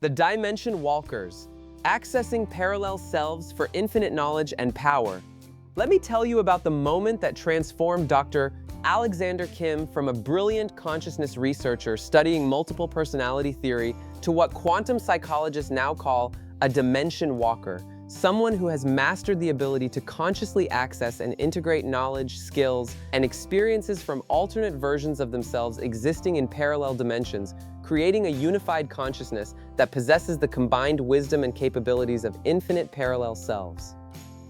The Dimension Walkers, accessing parallel selves for infinite knowledge and power. Let me tell you about the moment that transformed Dr. Alexander Kim from a brilliant consciousness researcher studying multiple personality theory to what quantum psychologists now call a dimension walker, someone who has mastered the ability to consciously access and integrate knowledge, skills, and experiences from alternate versions of themselves existing in parallel dimensions, creating a unified consciousness that possesses the combined wisdom and capabilities of infinite parallel selves.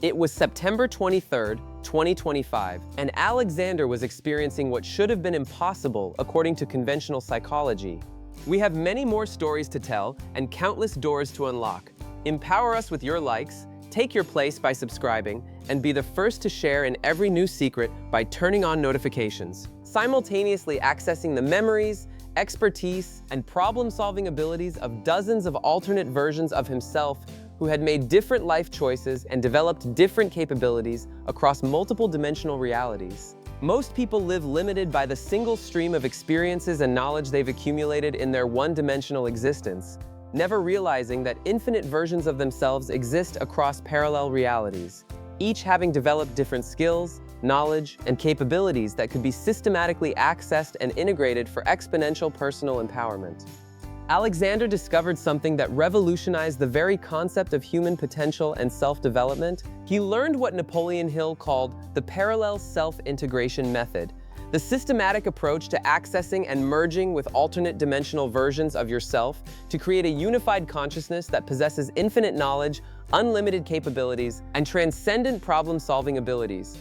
It was September 23rd, 2025, and Alexander was experiencing what should have been impossible according to conventional psychology. We have many more stories to tell and countless doors to unlock. Empower us with your likes, take your place by subscribing, and be the first to share in every new secret by turning on notifications. Simultaneously accessing the memories, expertise, and problem-solving abilities of dozens of alternate versions of himself who had made different life choices and developed different capabilities across multiple dimensional realities. Most people live limited by the single stream of experiences and knowledge they've accumulated in their one-dimensional existence, never realizing that infinite versions of themselves exist across parallel realities, each having developed different skills, knowledge, and capabilities that could be systematically accessed and integrated for exponential personal empowerment. Alexander discovered something that revolutionized the very concept of human potential and self-development. He learned what Napoleon Hill called the parallel self-integration method, the systematic approach to accessing and merging with alternate dimensional versions of yourself to create a unified consciousness that possesses infinite knowledge, unlimited capabilities, and transcendent problem-solving abilities.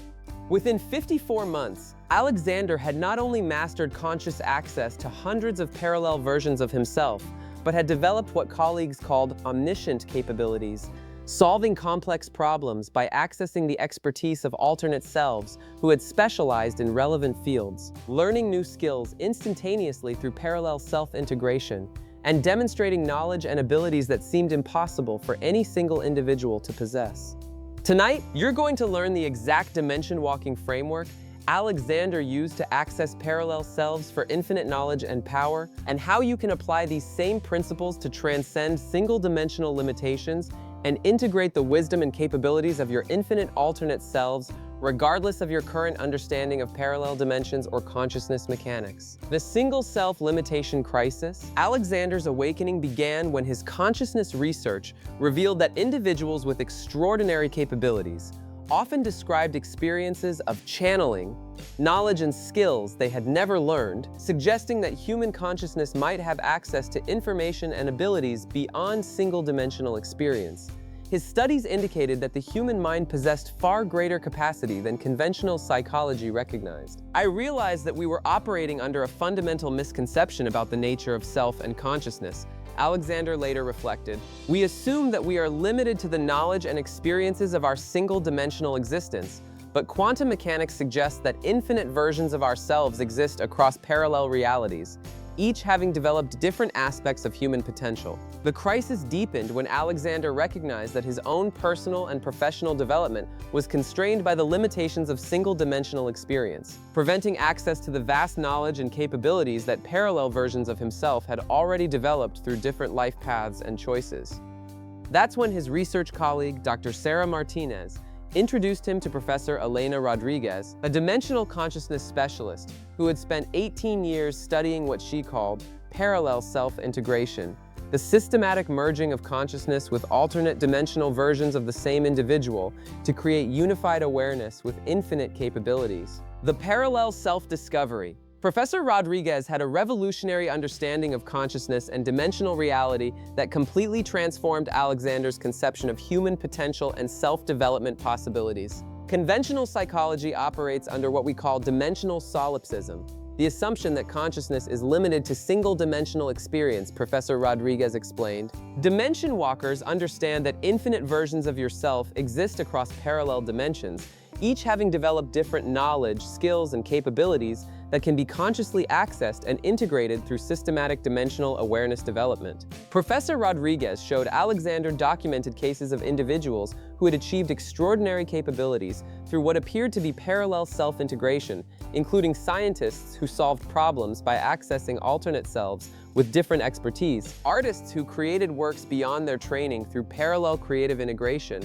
Within 54 months, Alexander had not only mastered conscious access to hundreds of parallel versions of himself, but had developed what colleagues called omniscient capabilities, solving complex problems by accessing the expertise of alternate selves who had specialized in relevant fields, learning new skills instantaneously through parallel self-integration, and demonstrating knowledge and abilities that seemed impossible for any single individual to possess. Tonight, you're going to learn the exact dimension-walking framework Alexander used to access parallel selves for infinite knowledge and power, and how you can apply these same principles to transcend single-dimensional limitations and integrate the wisdom and capabilities of your infinite alternate selves, regardless of your current understanding of parallel dimensions or consciousness mechanics. The single self limitation crisis. Alexander's awakening began when his consciousness research revealed that individuals with extraordinary capabilities often described experiences of channeling, knowledge and skills they had never learned, suggesting that human consciousness might have access to information and abilities beyond single-dimensional experience. His studies indicated that the human mind possessed far greater capacity than conventional psychology recognized. I realized that we were operating under a fundamental misconception about the nature of self and consciousness. Alexander later reflected, "We assume that we are limited to the knowledge and experiences of our single-dimensional existence, but quantum mechanics suggests that infinite versions of ourselves exist across parallel realities, each having developed different aspects of human potential." The crisis deepened when Alexander recognized that his own personal and professional development was constrained by the limitations of single-dimensional experience, preventing access to the vast knowledge and capabilities that parallel versions of himself had already developed through different life paths and choices. That's when his research colleague, Dr. Sarah Martinez, introduced him to Professor Elena Rodriguez, a dimensional consciousness specialist who had spent 18 years studying what she called parallel self-integration, the systematic merging of consciousness with alternate dimensional versions of the same individual to create unified awareness with infinite capabilities. The parallel self-discovery. Professor Rodriguez had a revolutionary understanding of consciousness and dimensional reality that completely transformed Alexander's conception of human potential and self-development possibilities. Conventional psychology operates under what we call dimensional solipsism, the assumption that consciousness is limited to single-dimensional experience, Professor Rodriguez explained. Dimension walkers understand that infinite versions of yourself exist across parallel dimensions, each having developed different knowledge, skills, and capabilities that can be consciously accessed and integrated through systematic dimensional awareness development. Professor Rodriguez showed Alexander documented cases of individuals who had achieved extraordinary capabilities through what appeared to be parallel self-integration, including scientists who solved problems by accessing alternate selves with different expertise, artists who created works beyond their training through parallel creative integration,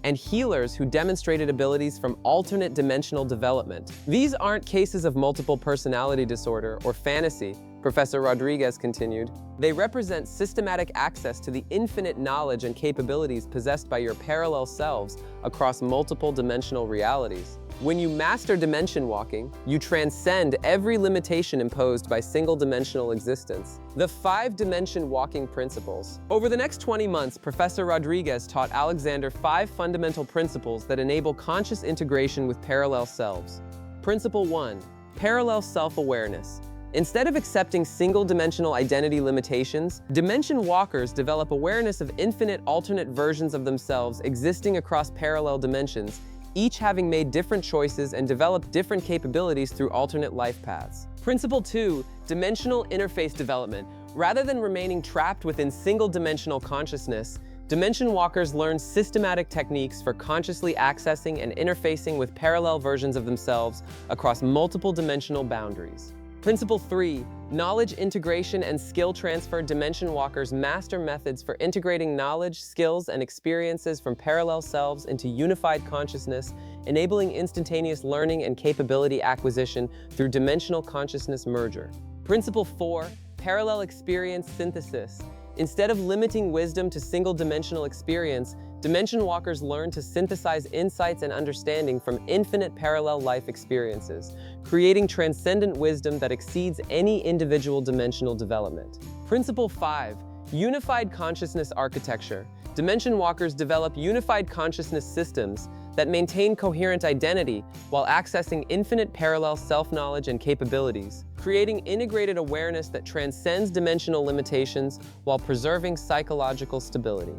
and healers who demonstrated abilities from alternate dimensional development. These aren't cases of multiple personality disorder or fantasy, Professor Rodriguez continued. They represent systematic access to the infinite knowledge and capabilities possessed by your parallel selves across multiple dimensional realities. When you master dimension walking, you transcend every limitation imposed by single-dimensional existence. The 5-dimension walking principles. Over the next 20 months, Professor Rodriguez taught Alexander 5 fundamental principles that enable conscious integration with parallel selves. Principle 1. Parallel self-awareness. Instead of accepting single-dimensional identity limitations, dimension walkers develop awareness of infinite alternate versions of themselves existing across parallel dimensions, each having made different choices and developed different capabilities through alternate life paths. Principle 2. Dimensional interface development. Rather than remaining trapped within single-dimensional consciousness, dimension walkers learn systematic techniques for consciously accessing and interfacing with parallel versions of themselves across multiple dimensional boundaries. Principle 3. Knowledge integration and skill transfer. Dimension walkers master methods for integrating knowledge, skills, and experiences from parallel selves into unified consciousness, enabling instantaneous learning and capability acquisition through dimensional consciousness merger. Principle 4. Parallel experience synthesis. Instead of limiting wisdom to single-dimensional experience, dimension walkers learn to synthesize insights and understanding from infinite parallel life experiences, creating transcendent wisdom that exceeds any individual dimensional development. Principle 5. Unified consciousness architecture. Dimension walkers develop unified consciousness systems that maintain coherent identity while accessing infinite parallel self-knowledge and capabilities, creating integrated awareness that transcends dimensional limitations while preserving psychological stability.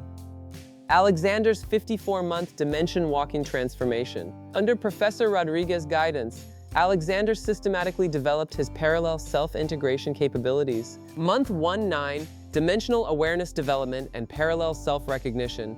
Alexander's 54-month dimension walking transformation. Under Professor Rodriguez's guidance, Alexander systematically developed his parallel self-integration capabilities. Month 1-9, dimensional awareness development and parallel self-recognition.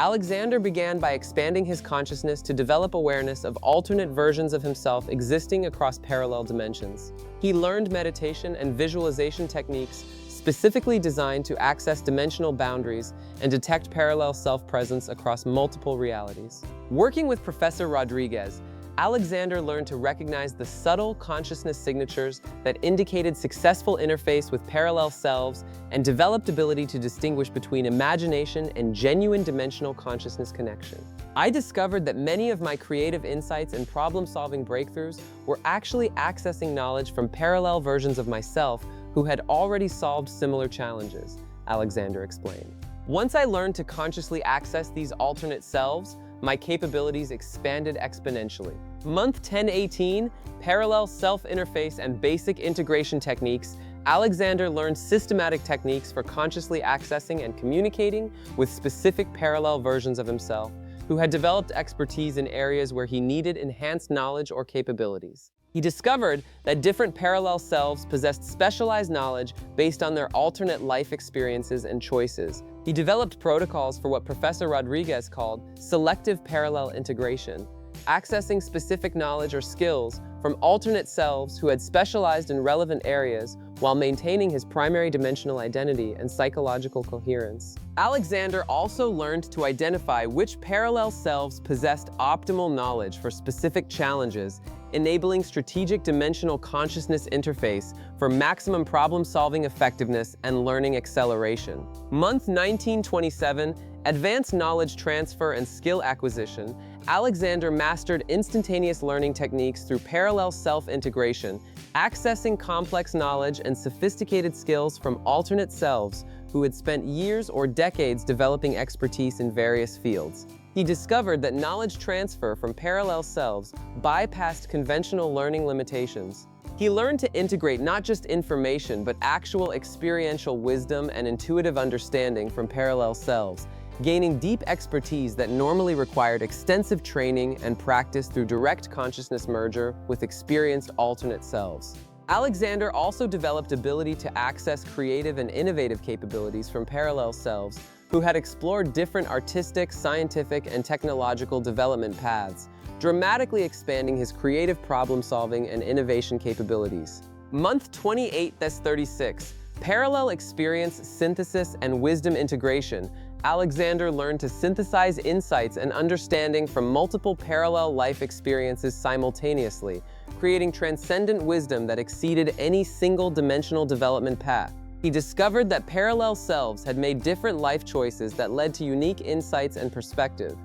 Alexander began by expanding his consciousness to develop awareness of alternate versions of himself existing across parallel dimensions. He learned meditation and visualization techniques specifically designed to access dimensional boundaries and detect parallel self-presence across multiple realities. Working with Professor Rodriguez, Alexander learned to recognize the subtle consciousness signatures that indicated successful interface with parallel selves and developed ability to distinguish between imagination and genuine dimensional consciousness connection. I discovered that many of my creative insights and problem-solving breakthroughs were actually accessing knowledge from parallel versions of myself who had already solved similar challenges, Alexander explained. Once I learned to consciously access these alternate selves, my capabilities expanded exponentially. Month 10-18, parallel self-interface and basic integration techniques. Alexander learned systematic techniques for consciously accessing and communicating with specific parallel versions of himself, who had developed expertise in areas where he needed enhanced knowledge or capabilities. He discovered that different parallel selves possessed specialized knowledge based on their alternate life experiences and choices. He developed protocols for what Professor Rodriguez called selective parallel integration, accessing specific knowledge or skills from alternate selves who had specialized in relevant areas while maintaining his primary dimensional identity and psychological coherence. Alexander also learned to identify which parallel selves possessed optimal knowledge for specific challenges, enabling strategic dimensional consciousness interface for maximum problem-solving effectiveness and learning acceleration. Month 19-27, advanced knowledge transfer and skill acquisition. Alexander mastered instantaneous learning techniques through parallel self-integration, accessing complex knowledge and sophisticated skills from alternate selves who had spent years or decades developing expertise in various fields. He discovered that knowledge transfer from parallel selves bypassed conventional learning limitations. He learned to integrate not just information, but actual experiential wisdom and intuitive understanding from parallel selves, gaining deep expertise that normally required extensive training and practice through direct consciousness merger with experienced alternate selves. Alexander also developed ability to access creative and innovative capabilities from parallel selves who had explored different artistic, scientific, and technological development paths, dramatically expanding his creative problem-solving and innovation capabilities. Month 28-36, Parallel Experience Synthesis and Wisdom Integration. Alexander learned to synthesize insights and understanding from multiple parallel life experiences simultaneously, creating transcendent wisdom that exceeded any single-dimensional development path. He discovered that parallel selves had made different life choices that led to unique insights and perspective.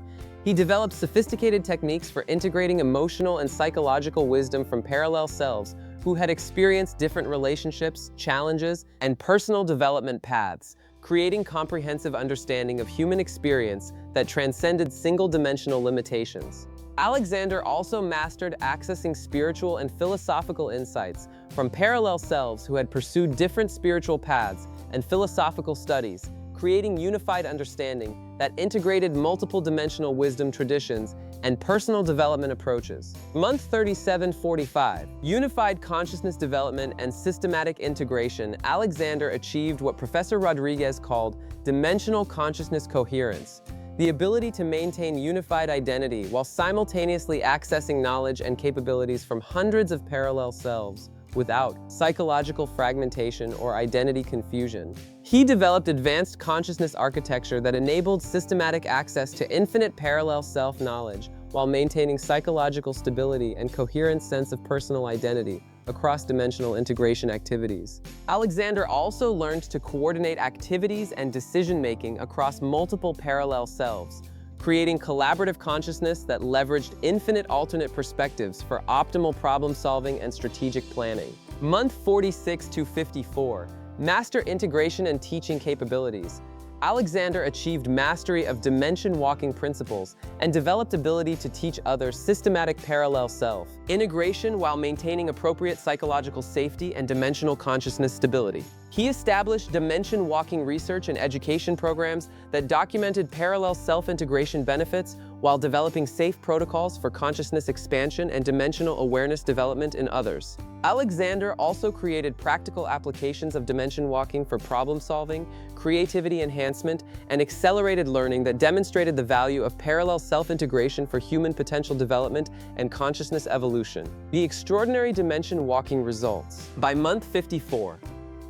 He developed sophisticated techniques for integrating emotional and psychological wisdom from parallel selves who had experienced different relationships, challenges, and personal development paths, creating comprehensive understanding of human experience that transcended single-dimensional limitations. Alexander also mastered accessing spiritual and philosophical insights from parallel selves who had pursued different spiritual paths and philosophical studies, creating unified understanding that integrated multiple dimensional wisdom traditions and personal development approaches. Month 37-45, Unified Consciousness Development and Systematic Integration. Alexander achieved what Professor Rodriguez called dimensional consciousness coherence, the ability to maintain unified identity while simultaneously accessing knowledge and capabilities from hundreds of parallel selves without psychological fragmentation or identity confusion. He developed advanced consciousness architecture that enabled systematic access to infinite parallel self-knowledge while maintaining psychological stability and coherent sense of personal identity across dimensional integration activities. Alexander also learned to coordinate activities and decision-making across multiple parallel selves, creating collaborative consciousness that leveraged infinite alternate perspectives for optimal problem-solving and strategic planning. Month 46-54, Master Integration and Teaching Capabilities. Alexander achieved mastery of dimension-walking principles and developed ability to teach others systematic parallel self integration while maintaining appropriate psychological safety and dimensional consciousness stability. He established dimension-walking research and education programs that documented parallel self-integration benefits while developing safe protocols for consciousness expansion and dimensional awareness development in others. Alexander also created practical applications of dimension walking for problem-solving, creativity enhancement, and accelerated learning that demonstrated the value of parallel self-integration for human potential development and consciousness evolution. The extraordinary dimension walking results. By month 54,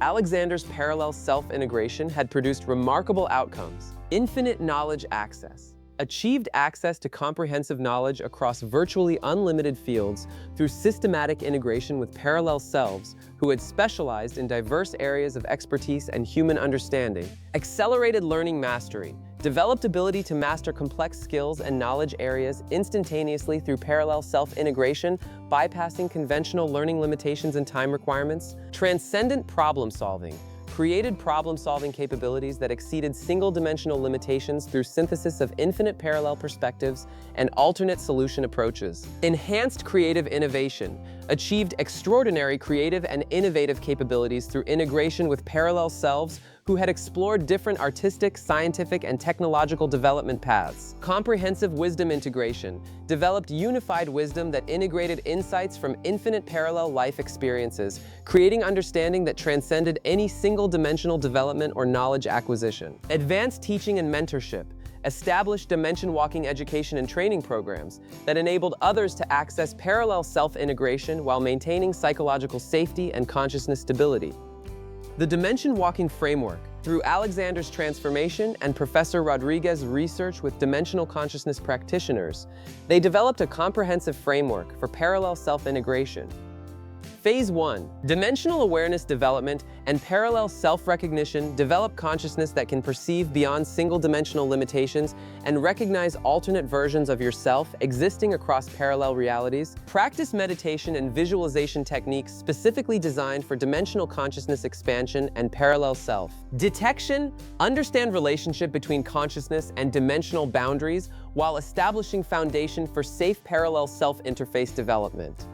Alexander's parallel self-integration had produced remarkable outcomes. Infinite knowledge access. Achieved access to comprehensive knowledge across virtually unlimited fields through systematic integration with parallel selves who had specialized in diverse areas of expertise and human understanding. Accelerated learning mastery. Developed ability to master complex skills and knowledge areas instantaneously through parallel self-integration, bypassing conventional learning limitations and time requirements. Transcendent problem solving. Created problem-solving capabilities that exceeded single-dimensional limitations through synthesis of infinite parallel perspectives and alternate solution approaches. Enhanced creative innovation. Achieved extraordinary creative and innovative capabilities through integration with parallel selves who had explored different artistic, scientific, and technological development paths. Comprehensive wisdom integration. Developed unified wisdom that integrated insights from infinite parallel life experiences, creating understanding that transcended any single-dimensional development or knowledge acquisition. Advanced teaching and mentorship. Established dimension-walking education and training programs that enabled others to access parallel self-integration while maintaining psychological safety and consciousness stability. The dimension-walking framework. Through Alexander's transformation and Professor Rodriguez's research with dimensional consciousness practitioners, they developed a comprehensive framework for parallel self-integration. Phase 1. Dimensional awareness development and parallel self-recognition. Develop consciousness that can perceive beyond single-dimensional limitations and recognize alternate versions of yourself existing across parallel realities. Practice meditation and visualization techniques specifically designed for dimensional consciousness expansion and parallel self. Detection. Understand relationship between consciousness and dimensional boundaries while establishing foundation for safe parallel self-interface development.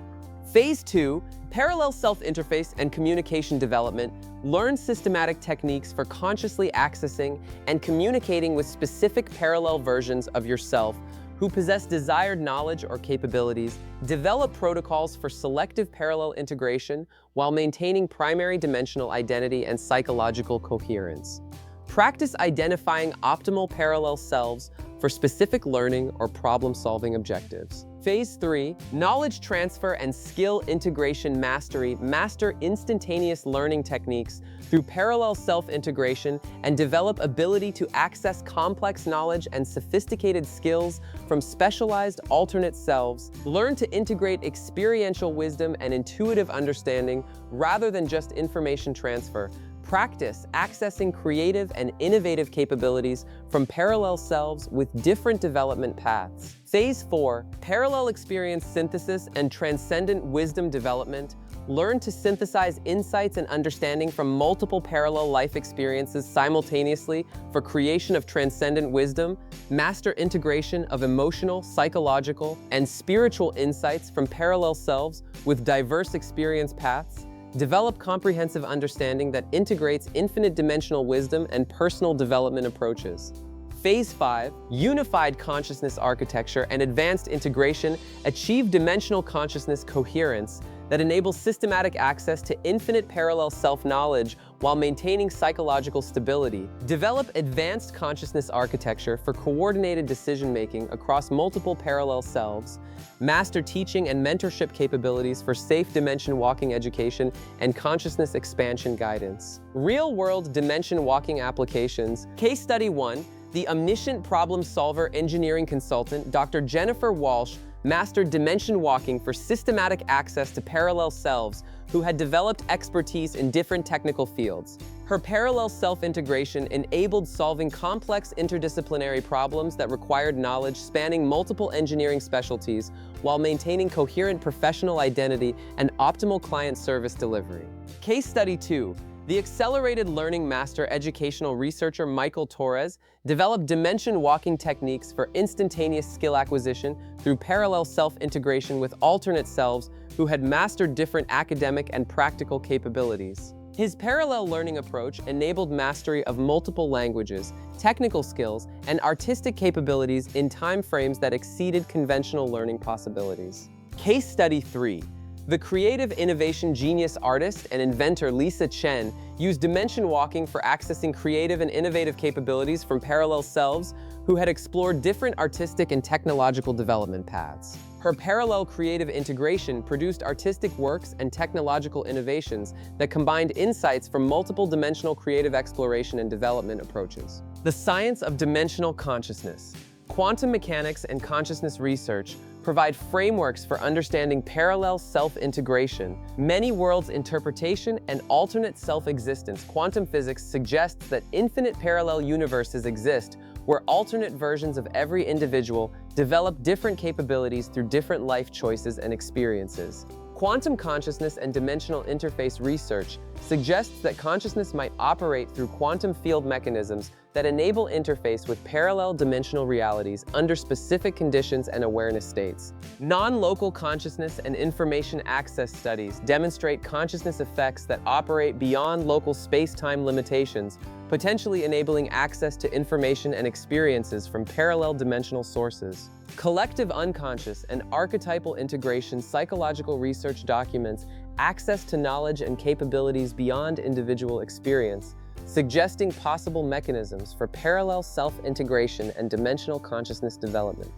Phase 2. Parallel self-interface and communication development. Learn systematic techniques for consciously accessing and communicating with specific parallel versions of yourself who possess desired knowledge or capabilities, develop protocols for selective parallel integration while maintaining primary dimensional identity and psychological coherence. Practice identifying optimal parallel selves for specific learning or problem-solving objectives. Phase 3, knowledge transfer and skill integration mastery. Master instantaneous learning techniques through parallel self-integration and develop ability to access complex knowledge and sophisticated skills from specialized alternate selves. Learn to integrate experiential wisdom and intuitive understanding rather than just information transfer. Practice accessing creative and innovative capabilities from parallel selves with different development paths. Phase 4, parallel experience synthesis and transcendent wisdom development. Learn to synthesize insights and understanding from multiple parallel life experiences simultaneously for creation of transcendent wisdom. Master integration of emotional, psychological, and spiritual insights from parallel selves with diverse experience paths. Develop comprehensive understanding that integrates infinite dimensional wisdom and personal development approaches. Phase 5, unified consciousness architecture and advanced integration. Achieve dimensional consciousness coherence that enables systematic access to infinite parallel self-knowledge while maintaining psychological stability. Develop advanced consciousness architecture for coordinated decision-making across multiple parallel selves. Master teaching and mentorship capabilities for safe dimension walking education and consciousness expansion guidance. Real-world dimension walking applications. Case Study 1, the omniscient problem solver engineering consultant, Dr. Jennifer Walsh, mastered dimension walking for systematic access to parallel selves who had developed expertise in different technical fields. Her parallel self-integration enabled solving complex interdisciplinary problems that required knowledge spanning multiple engineering specialties while maintaining coherent professional identity and optimal client service delivery. Case Study 2, the accelerated learning master educational researcher Michael Torres developed dimension walking techniques for instantaneous skill acquisition through parallel self-integration with alternate selves who had mastered different academic and practical capabilities. His parallel learning approach enabled mastery of multiple languages, technical skills, and artistic capabilities in time frames that exceeded conventional learning possibilities. Case Study 3, the creative innovation genius artist and inventor Lisa Chen used dimension walking for accessing creative and innovative capabilities from parallel selves who had explored different artistic and technological development paths. Her parallel creative integration produced artistic works and technological innovations that combined insights from multiple dimensional creative exploration and development approaches. The science of dimensional consciousness. Quantum mechanics and consciousness research provide frameworks for understanding parallel self-integration, many worlds interpretation, and alternate self-existence. Quantum physics suggests that infinite parallel universes exist where alternate versions of every individual develop different capabilities through different life choices and experiences. Quantum consciousness and dimensional interface research suggests that consciousness might operate through quantum field mechanisms that enable interface with parallel dimensional realities under specific conditions and awareness states. Non-local consciousness and information access studies demonstrate consciousness effects that operate beyond local space-time limitations, potentially enabling access to information and experiences from parallel dimensional sources. Collective unconscious and archetypal integration psychological research documents access to knowledge and capabilities beyond individual experience, suggesting possible mechanisms for parallel self-integration and dimensional consciousness development.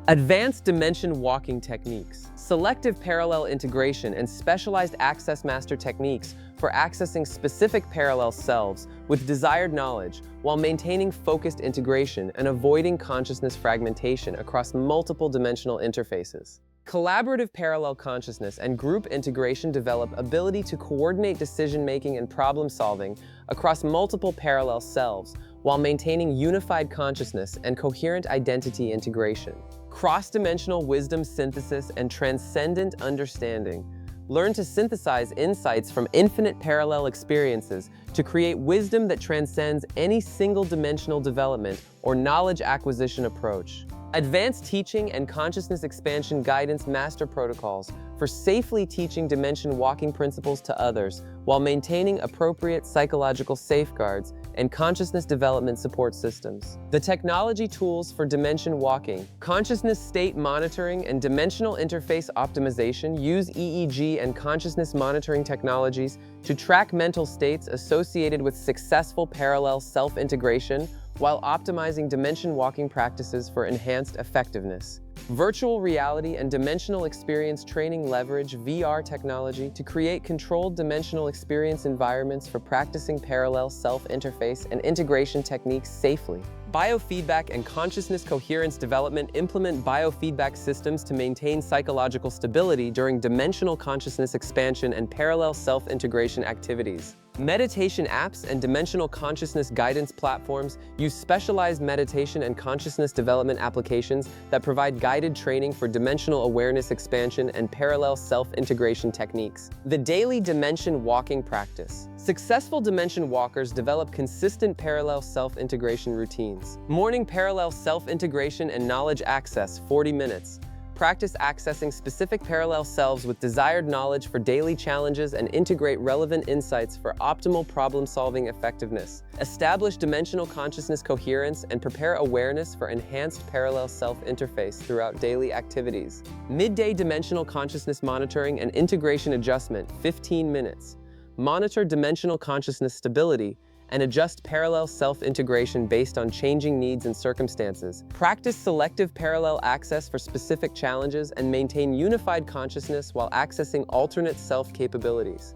Advanced dimension walking techniques, selective parallel integration, and specialized access master techniques for accessing specific parallel selves with desired knowledge while maintaining focused integration and avoiding consciousness fragmentation across multiple dimensional interfaces. Collaborative parallel consciousness and group integration develop ability to coordinate decision-making and problem-solving across multiple parallel selves while maintaining unified consciousness and coherent identity integration. Cross-dimensional wisdom synthesis and transcendent understanding. Learn to synthesize insights from infinite parallel experiences to create wisdom that transcends any single-dimensional development or knowledge acquisition approach. Advanced teaching and consciousness expansion guidance master protocols for safely teaching dimension walking principles to others while maintaining appropriate psychological safeguards and consciousness development support systems. The technology tools for dimension walking, consciousness state monitoring, and dimensional interface optimization use EEG and consciousness monitoring technologies to track mental states associated with successful parallel self-integration while optimizing dimension walking practices for enhanced effectiveness. Virtual reality and dimensional experience training leverage VR technology to create controlled dimensional experience environments for practicing parallel self-interface and integration techniques safely. Biofeedback and consciousness coherence development implement biofeedback systems to maintain psychological stability during dimensional consciousness expansion and parallel self-integration activities. Meditation apps and dimensional consciousness guidance platforms use specialized meditation and consciousness development applications that provide guided training for dimensional awareness expansion and parallel self-integration techniques. The daily dimension walking practice. Successful dimension walkers develop consistent parallel self-integration routines. Morning parallel self-integration and knowledge access, 40 minutes. Practice accessing specific parallel selves with desired knowledge for daily challenges and integrate relevant insights for optimal problem-solving effectiveness. Establish dimensional consciousness coherence and prepare awareness for enhanced parallel self-interface throughout daily activities. Midday dimensional consciousness monitoring and integration adjustment, 15 minutes. Monitor dimensional consciousness stability and adjust parallel self-integration based on changing needs and circumstances. Practice selective parallel access for specific challenges and maintain unified consciousness while accessing alternate self-capabilities.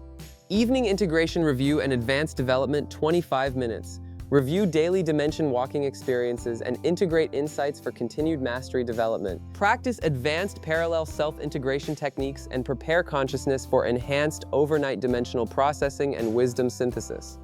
Evening integration review and advanced development, 25 minutes. Review daily dimension walking experiences and integrate insights for continued mastery development. Practice advanced parallel self-integration techniques and prepare consciousness for enhanced overnight dimensional processing and wisdom synthesis.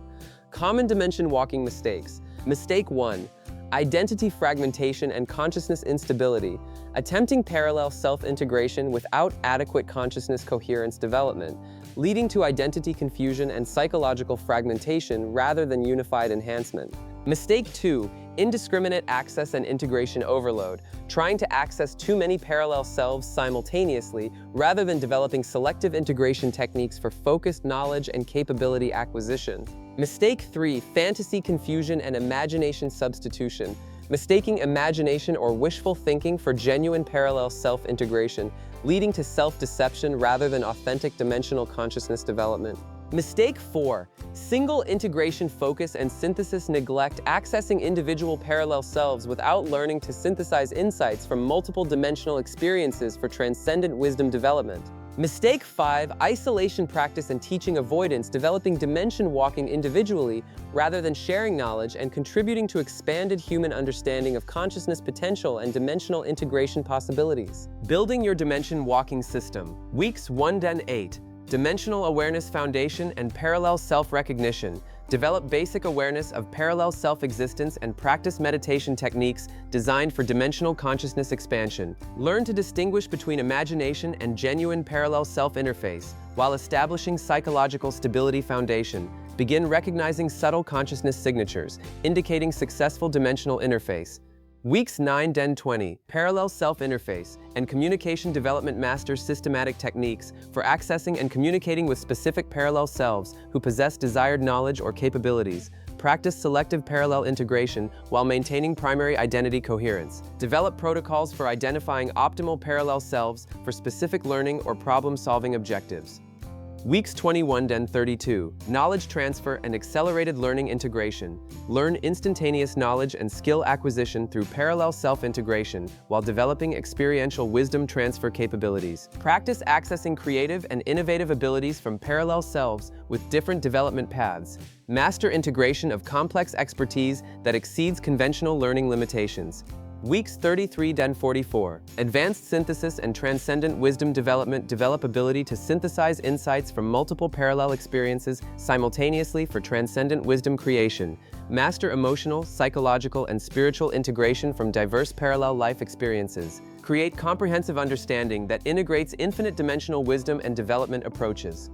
Common dimension walking mistakes. Mistake 1. Identity fragmentation and consciousness instability. Attempting parallel self-integration without adequate consciousness coherence development, leading to identity confusion and psychological fragmentation rather than unified enhancement. Mistake 2. Indiscriminate access and integration overload, trying to access too many parallel selves simultaneously rather than developing selective integration techniques for focused knowledge and capability acquisition. Mistake 3. Fantasy confusion and imagination substitution, mistaking imagination or wishful thinking for genuine parallel self-integration, leading to self-deception rather than authentic dimensional consciousness development. Mistake 4. Single integration focus and synthesis neglect, accessing individual parallel selves without learning to synthesize insights from multiple dimensional experiences for transcendent wisdom development. Mistake 5. Isolation practice and teaching avoidance, developing dimension walking individually rather than sharing knowledge and contributing to expanded human understanding of consciousness potential and dimensional integration possibilities. Building your dimension walking system. Weeks 1-8. Dimensional Awareness Foundation and Parallel Self-Recognition. Develop basic awareness of parallel self-existence and practice meditation techniques designed for dimensional consciousness expansion. Learn to distinguish between imagination and genuine parallel self-interface while establishing psychological stability foundation. Begin recognizing subtle consciousness signatures, indicating successful dimensional interface. Weeks 9-20, Parallel Self-Interface and Communication Development Master systematic techniques for accessing and communicating with specific parallel selves who possess desired knowledge or capabilities. Practice selective parallel integration while maintaining primary identity coherence. Develop protocols for identifying optimal parallel selves for specific learning or problem-solving objectives. Weeks 21-32, Knowledge Transfer and Accelerated Learning Integration. Learn instantaneous knowledge and skill acquisition through parallel self-integration while developing experiential wisdom transfer capabilities. Practice accessing creative and innovative abilities from parallel selves with different development paths. Master integration of complex expertise that exceeds conventional learning limitations. Weeks 33-44, Advanced Synthesis and Transcendent Wisdom Development. Develop ability to synthesize insights from multiple parallel experiences simultaneously for transcendent wisdom creation. Master emotional, psychological, and spiritual integration from diverse parallel life experiences. Create comprehensive understanding that integrates infinite dimensional wisdom and development approaches.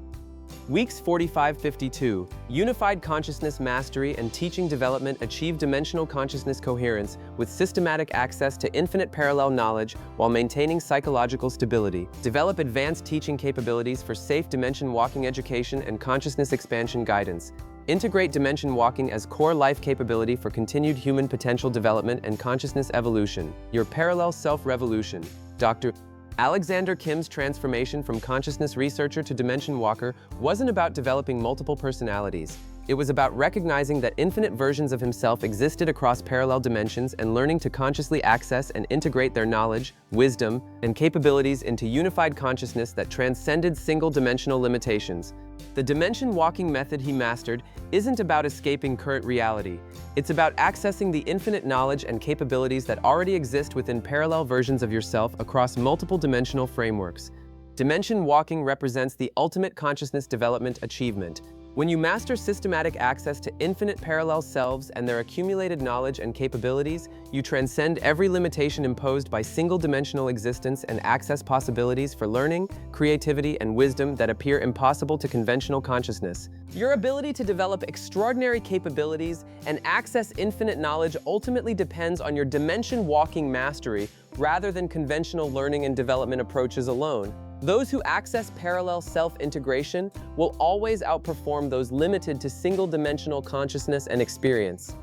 Weeks 45-52, Unified Consciousness Mastery and Teaching Development. Achieve dimensional consciousness coherence with systematic access to infinite parallel knowledge while maintaining psychological stability. Develop advanced teaching capabilities for safe dimension walking education and consciousness expansion guidance. Integrate dimension walking as core life capability for continued human potential development and consciousness evolution. Your parallel self-revolution. Dr. Alexander Kim's transformation from consciousness researcher to dimension walker wasn't about developing multiple personalities. It was about recognizing that infinite versions of himself existed across parallel dimensions and learning to consciously access and integrate their knowledge, wisdom, and capabilities into unified consciousness that transcended single-dimensional limitations. The dimension walking method he mastered isn't about escaping current reality. It's about accessing the infinite knowledge and capabilities that already exist within parallel versions of yourself across multiple dimensional frameworks. Dimension walking represents the ultimate consciousness development achievement. When you master systematic access to infinite parallel selves and their accumulated knowledge and capabilities, you transcend every limitation imposed by single-dimensional existence and access possibilities for learning, creativity, and wisdom that appear impossible to conventional consciousness. Your ability to develop extraordinary capabilities and access infinite knowledge ultimately depends on your dimension-walking mastery rather than conventional learning and development approaches alone. Those who access parallel self-integration will always outperform those limited to single-dimensional consciousness and experience.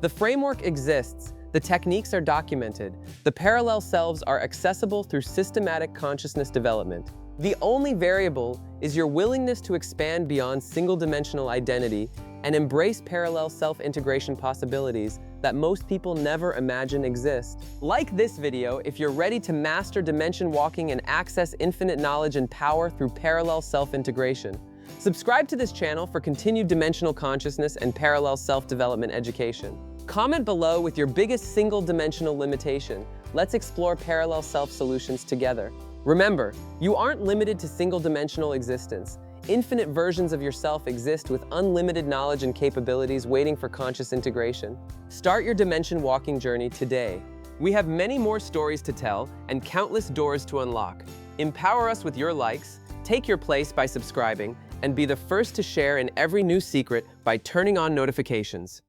The framework exists, the techniques are documented, the parallel selves are accessible through systematic consciousness development. The only variable is your willingness to expand beyond single-dimensional identity and embrace parallel self-integration possibilities that most people never imagine exist. Like this video if you're ready to master dimension walking and access infinite knowledge and power through parallel self-integration. Subscribe to this channel for continued dimensional consciousness and parallel self-development education. Comment below with your biggest single-dimensional limitation. Let's explore parallel self-solutions together. Remember, you aren't limited to single-dimensional existence. Infinite versions of yourself exist with unlimited knowledge and capabilities waiting for conscious integration. Start your dimension walking journey today. We have many more stories to tell and countless doors to unlock. Empower us with your likes, take your place by subscribing, and be the first to share in every new secret by turning on notifications.